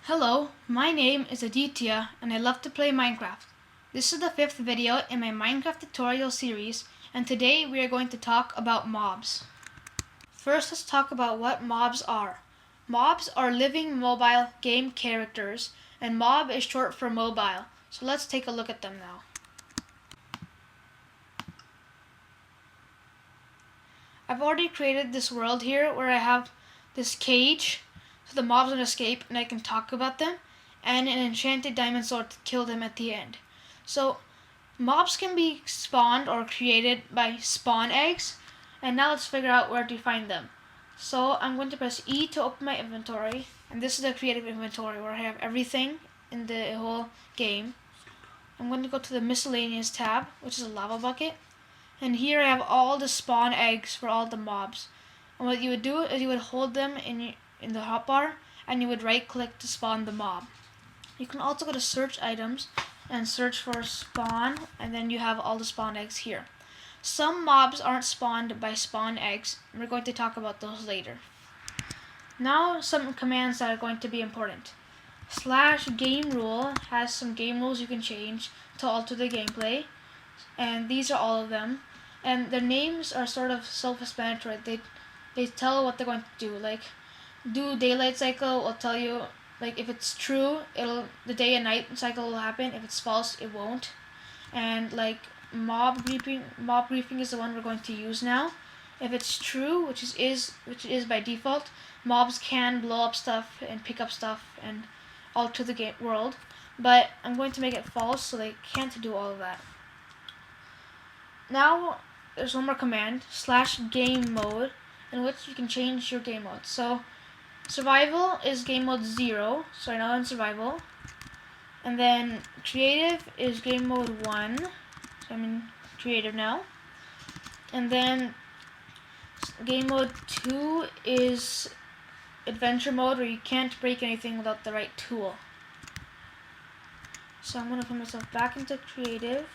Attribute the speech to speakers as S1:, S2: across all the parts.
S1: Hello, my name is Aditya and I love to play Minecraft. This is the 5th video in my Minecraft tutorial series, and today we are going to talk about mobs. First, let's talk about what mobs are. Mobs are living mobile game characters, and mob is short for mobile. So let's take a look at them now. I've already created this world here where I have this cage so the mobs don't escape and I can talk about them, and an enchanted diamond sword to kill them at the end. So mobs can be spawned or created by spawn eggs, and now let's figure out where to find them. So I'm going to press E to open my inventory, and this is the creative inventory where I have everything in the whole game. I'm going to go to the miscellaneous tab, which is a lava bucket, and here I have all the spawn eggs for all the mobs. And what you would do is you would hold them in the hotbar, and you would right click to spawn the mob. You can also go to search items and search for spawn, and then you have all the spawn eggs here. Some mobs aren't spawned by spawn eggs, and we're going to talk about those later. Now some commands that are going to be important. /game rule has some game rules you can change to alter the gameplay, and these are all of them, and their names are sort of self-explanatory. They tell what they're going to do. Like, do daylight cycle will tell you, like, if it's true, the day and night cycle will happen. If it's false, it won't. And like mob griefing is the one we're going to use now. If it's true, which it is by default, mobs can blow up stuff and pick up stuff and alter the game world. But I'm going to make it false so they can't do all of that. Now there's one more command, /game mode, in which you can change your game mode. So survival is game mode 0, so I know I'm in survival. And then creative is game mode 1, so I'm in creative now. And then game mode 2 is adventure mode, where you can't break anything without the right tool. So I'm going to put myself back into creative.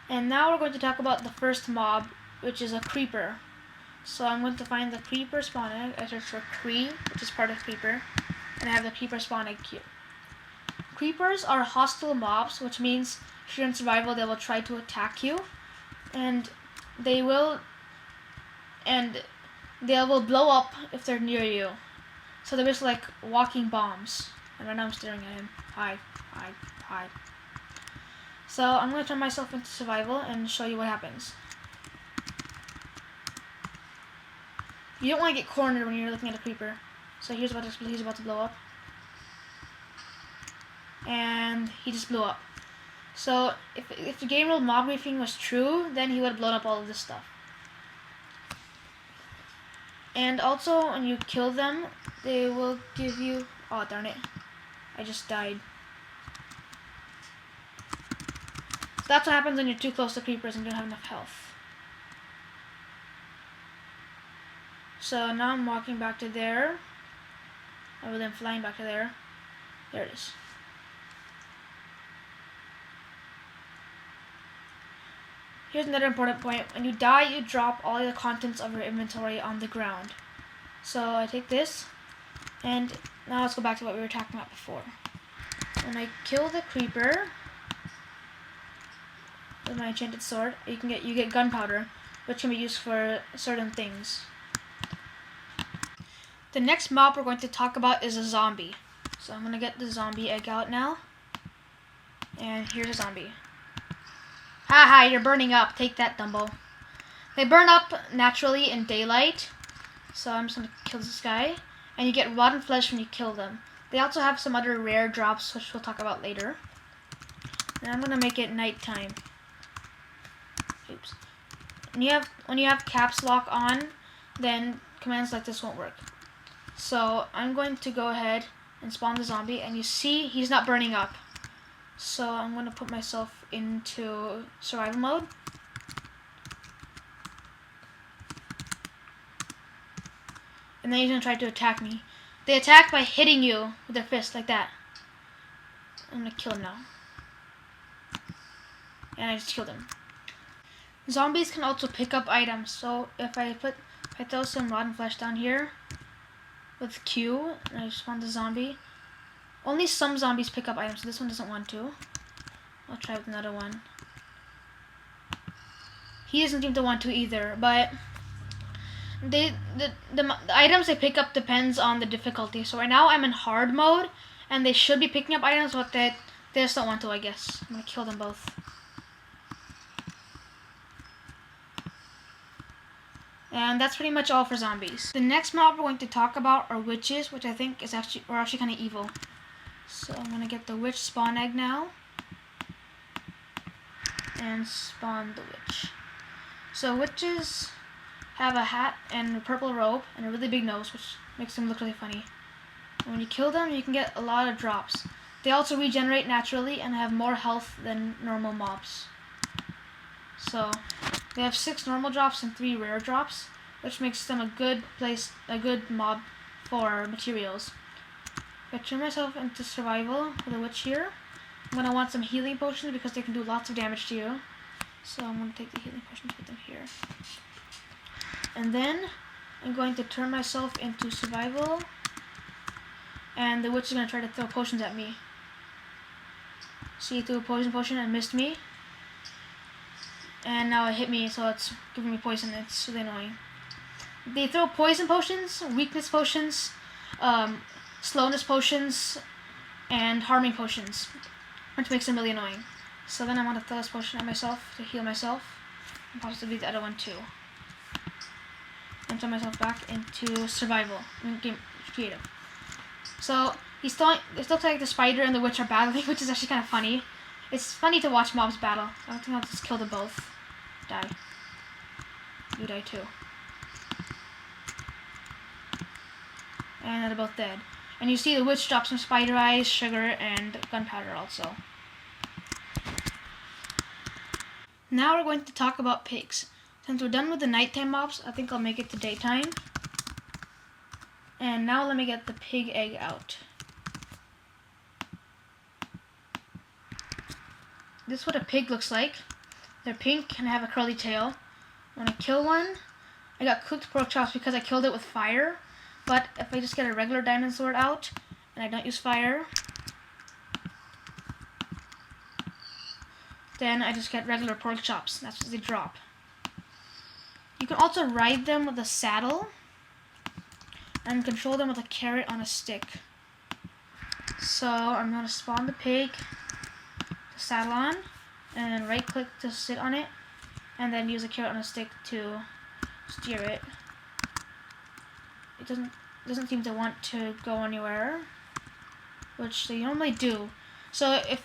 S1: And now we're going to talk about the first mob, which is a creeper. So I'm going to find the creeper spawn egg. I search for cree, which is part of creeper, and I have the creeper spawn egg here. Creepers are hostile mobs, which means if you're in survival, they will try to attack you, and they will blow up if they're near you. So they're just like walking bombs. And right now I'm staring at him. Hide, hide, hide. So I'm going to turn myself into survival and show you what happens. You don't want to get cornered when you're looking at a creeper. So he's about to blow up. And he just blew up. So if the game rule mob griefing was true, then he would have blown up all of this stuff. And also when you kill them, they will give you... Oh, darn it. I just died. So that's what happens when you're too close to creepers and don't have enough health. So now I'm walking back to there. Rather than flying back to there. There it is. Here's another important point. When you die, you drop all the contents of your inventory on the ground. So I take this, and now let's go back to what we were talking about before. When I kill the creeper with my enchanted sword, you get gunpowder, which can be used for certain things. The next mob we're going to talk about is a zombie. So I'm going to get the zombie egg out now. And here's a zombie. Haha, you're burning up. Take that, Dumbo. They burn up naturally in daylight. So I'm just going to kill this guy. And you get rotten flesh when you kill them. They also have some other rare drops, which we'll talk about later. And I'm going to make it nighttime. Oops. When you have caps lock on, then commands like this won't work. So I'm going to go ahead and spawn the zombie, and you see he's not burning up. So I'm going to put myself into survival mode. And then he's going to try to attack me. They attack by hitting you with their fist like that. I'm going to kill him now. And I just killed him. Zombies can also pick up items. So if I I throw some rotten flesh down here with Q, and I spawn the zombie. Only some zombies pick up items, so this one doesn't want to. I'll try with another one. He doesn't seem to want to either, but the items they pick up depends on the difficulty. So right now I'm in hard mode, and they should be picking up items, but they just don't want to, I guess. I'm gonna kill them both. And that's pretty much all for zombies. The next mob we're going to talk about are witches, which I think are actually kind of evil. So I'm gonna get the witch spawn egg now, and spawn the witch. So witches have a hat and a purple robe and a really big nose, which makes them look really funny. And when you kill them, you can get a lot of drops. They also regenerate naturally and have more health than normal mobs. So they have 6 normal drops and 3 rare drops, which makes them a good mob for materials. I turn myself into survival for the witch here. I'm gonna want some healing potions because they can do lots of damage to you. So I'm gonna take the healing potions, put them here. And then I'm going to turn myself into survival, and the witch is gonna try to throw potions at me. See, he threw a potion and missed me. And now it hit me, so it's giving me poison. It's really annoying. They throw poison potions, weakness potions, slowness potions, and harming potions, which makes them really annoying. So then I want to throw this potion at myself to heal myself, and possibly the other one too. And turn myself back into survival, game creative. So it looks like the spider and the witch are battling, which is actually kind of funny. It's funny to watch mobs battle. I think I'll just kill them both. Die. You die too. And they're both dead. And you see the witch drop some spider eyes, sugar, and gunpowder also. Now we're going to talk about pigs. Since we're done with the nighttime mobs, I think I'll make it to daytime. And now let me get the pig egg out. This is what a pig looks like. They're pink and have a curly tail. When I kill one, I got cooked pork chops because I killed it with fire. But if I just get a regular diamond sword out, and I don't use fire, then I just get regular pork chops. That's what they drop. You can also ride them with a saddle, and control them with a carrot on a stick. So I'm going to spawn the pig, the saddle on, and right click to sit on it, and then use a carrot on a stick to steer it. It doesn't seem to want to go anywhere, which they normally do. So if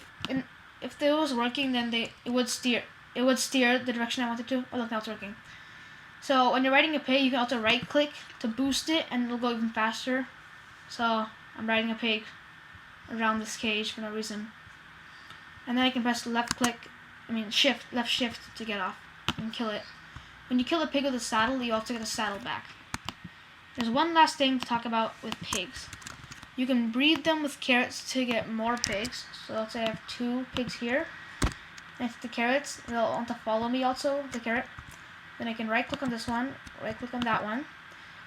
S1: it was working, then it would steer the direction I wanted to. Oh look, now it's working. So when you're riding a pig, you can also right click to boost it, and it'll go even faster. So I'm riding a pig around this cage for no reason. And then I can press left shift to get off and kill it. When you kill a pig with a saddle, you also get the saddle back. There's one last thing to talk about with pigs. You can breed them with carrots to get more pigs. So let's say I have 2 pigs here. Next to the carrots, they'll want to follow me also, the carrot. Then I can right click on this one, right click on that one.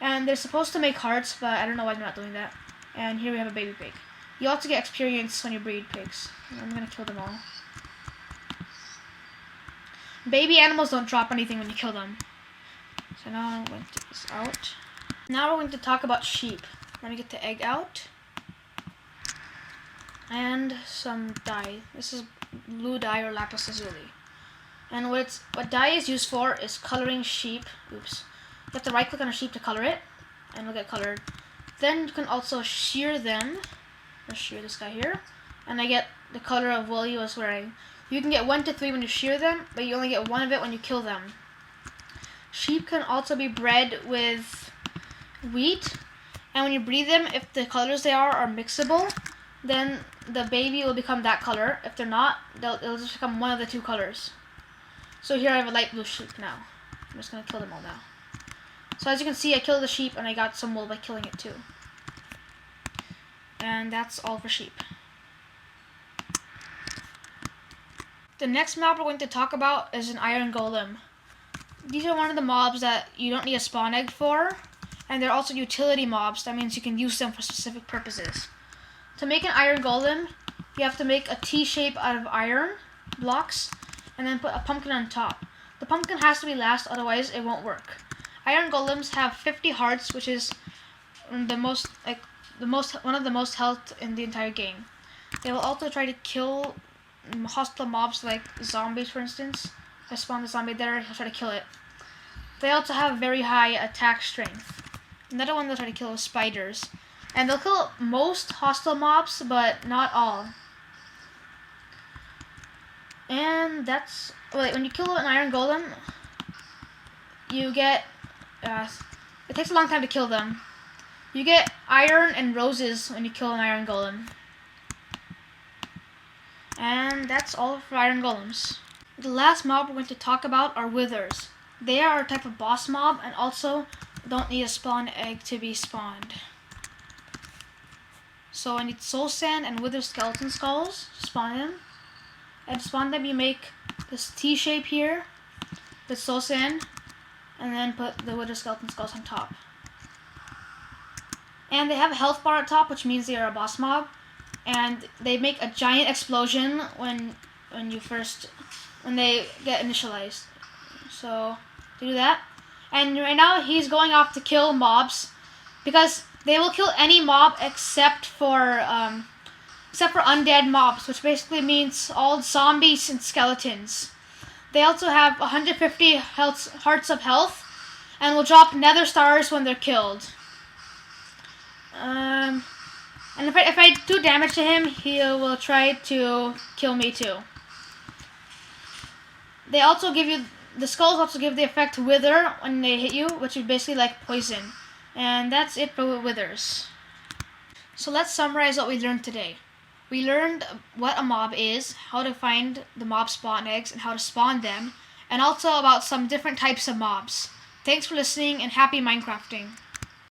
S1: And they're supposed to make hearts, but I don't know why they're not doing that. And here we have a baby pig. You also get experience when you breed pigs. I'm gonna kill them all. Baby animals don't drop anything when you kill them. So now I'm going to take this out. Now we're going to talk about sheep. Let me get the egg out. And some dye. This is blue dye or lapis lazuli. And what dye is used for is coloring sheep. Oops. You have to right click on a sheep to color it, and it'll get colored. Then you can also shear them. Let's shear this guy here. And I get the color of wool he was wearing. You can get 1 to 3 when you shear them, but you only get 1 of it when you kill them. Sheep can also be bred with wheat, and when you breed them, if the colors they are mixable, then the baby will become that color. If they're not, it'll just become one of the 2 colors. So here I have a light blue sheep now. I'm just going to kill them all now. So as you can see, I killed the sheep and I got some wool by killing it too. And that's all for sheep. The next map we're going to talk about is an iron golem. these are one of the mobs that you don't need a spawn egg for, and they're also utility mobs. That means you can use them for specific purposes. To make an iron golem, you have to make a T shape out of iron blocks, and then put a pumpkin on top. The pumpkin has to be last, otherwise it won't work. Iron golems have 50 hearts, which is one of the most health in the entire game. They will also try to kill hostile mobs like zombies, for instance. If I spawn the zombie there, he'll try to kill it. They also have very high attack strength. Another one they'll try to kill is spiders. And they'll kill most hostile mobs, but not all. And that's... when you kill an iron golem, you get... it takes a long time to kill them. You get iron and roses when you kill an iron golem. And that's all for iron golems. The last mob we're going to talk about are withers. They are a type of boss mob and also don't need a spawn egg to be spawned. So I need soul sand and wither skeleton skulls to spawn them. And to spawn them you make this T shape here with soul sand and then put the wither skeleton skulls on top. And they have a health bar at top, which means they are a boss mob. And they make a giant explosion when they get initialized. So to do that. And right now he's going off to kill mobs because they will kill any mob except for undead mobs, which basically means all zombies and skeletons. They also have 150 hearts of health and will drop nether stars when they're killed. And if I do damage to him, he will try to kill me too. They also give you, the skulls also give the effect wither when they hit you, which is basically like poison. And that's it for withers. So let's summarize what we learned today. We learned what a mob is, how to find the mob spawn eggs and how to spawn them, and also about some different types of mobs. Thanks for listening and happy Minecrafting.